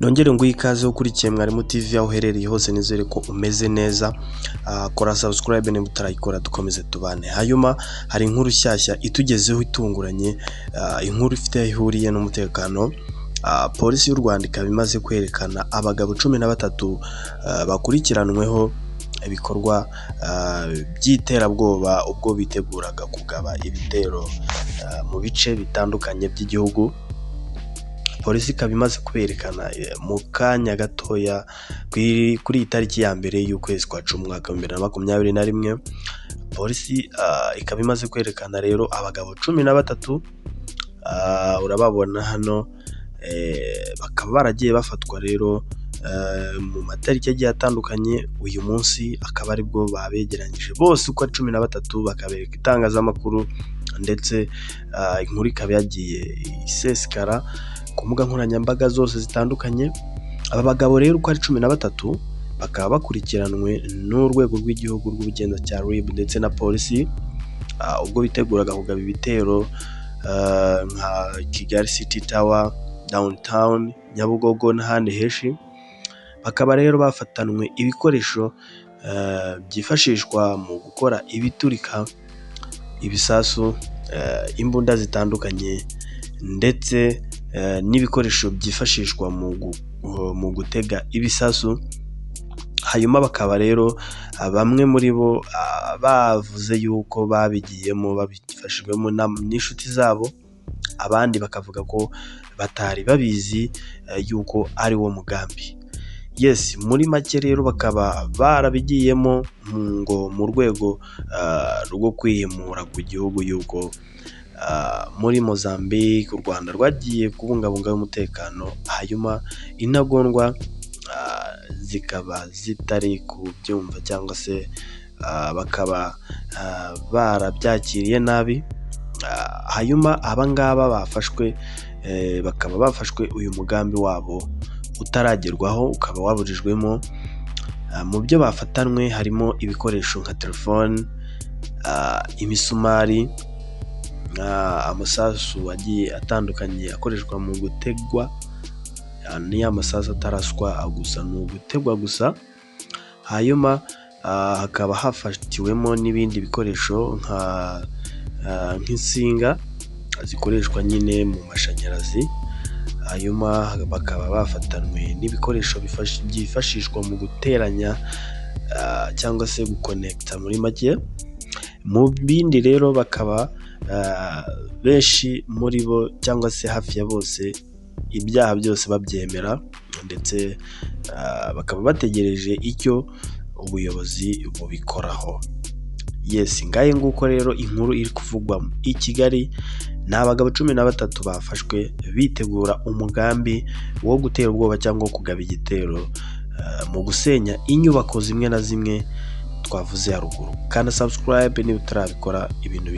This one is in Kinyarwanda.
Nongere ngo ikaze ukurikiye Mwarimu TV aho uherereye hose, nizere ko umeze neza. Kora subscribe niba utarayikora, dukomeze tubane. Hanyuma hari inkuru nshyashya itugezeho itunguranye, inkuru ifite aho ihuriye n'umutekano. Polisi y'u Rwanda ikaba imaze kwerekana abagabo 13 bakurikiranweho ibikorwa by'iterabwoba ubwo biteguraga kugaba ibitero mu bice bitandukanye by'igihugu. Polisi ikaba imaze kuberekana mu kanya gatoya kuri itariki ya mbere y'ukwezi kwa 10 mwaka 2021. Polisi ikaba imaze kwerekana rero abagabo 13, urababona hano, bakaba baragiye bafatwa rero mu matariki agiye atandukanye. Uyu munsi akaba aribwo babegeranyije bose uko 13 bakabereka itangazamakuru, ndetse inkuru ikaba yagiye isesekara ku mbuga nkoranyambaga zose zitandukanye. Aba bagabo rero uko ari 13 bakaba bakurikiranwe n'urwego rw'igihugu rw'ubugenzacyaha RIB ndetse na polisi, ubwo biteguraga kugaba ibitero nka Kigali City Tower, Downtown, Nyabugogo n'ahandi henshi. Bakaba rero bafatanwe ibikoresho byifashishwa mu gukora ibiturika, ibisasu, imbunda zitandukanye, ndetse n'ibikoresho byifashishwa mu gutega ibisasu. Hanyuma bakaba rero bamwe muri bo bavuze yuko babigiyemo babifashijwemo n'inshuti zabo, abandi bakavuga ko batari babizi yuko ari wo mugambi. Yes, muri make rero bakaba barabigiyemo ngo mu rwego rwo kwihimura ku gihugu, yuko muri Mozambique u Rwanda rwagiye kubungabunga umutekano, hanyuma intagondwa zikaba zitari kubyumva cyangwa se bakaba barabyakiriye nabi. Hanyuma abangaba bafashwe, bakaba bafashwe uyu mugambi wabo utaragerwaho, ukaba waburijwemo. Mu byo bafatanwe harimo ibikoresho nka telefone, imisumari, amasasu agiye atandukanye akoreshwa mu gutegwa, ni amasasu ataraswa gusa, ni ugutegwa gusa. Hanyuma hakaba hafatiwemo n'ibindi bikoresho nk'insinga zikoreshwa nyine mu mashanyarazi. Hanyuma bakaba bafatanwe n'ibikoresho byifashishwa mu guteranya cyangwa se gukonekita muri make. Mu bindi rero bakaba benshi muri bo cyangwa se hafi ya bose ibyaha byose babyemera, ndetse bakaba bategereje icyo ubuyobozi bubikoraho. Yes, ngaye nguko rero inkuru iri kuvugwa i Kigali. Ni abagabo 13 bafashwe bitegura umugambi wo gutera ubwoba cyangwa kugaba igitero mu gusenya inyubako zimwe na zimwe twavuze haruguru. Kandi subscribe niba utarabikora ibintu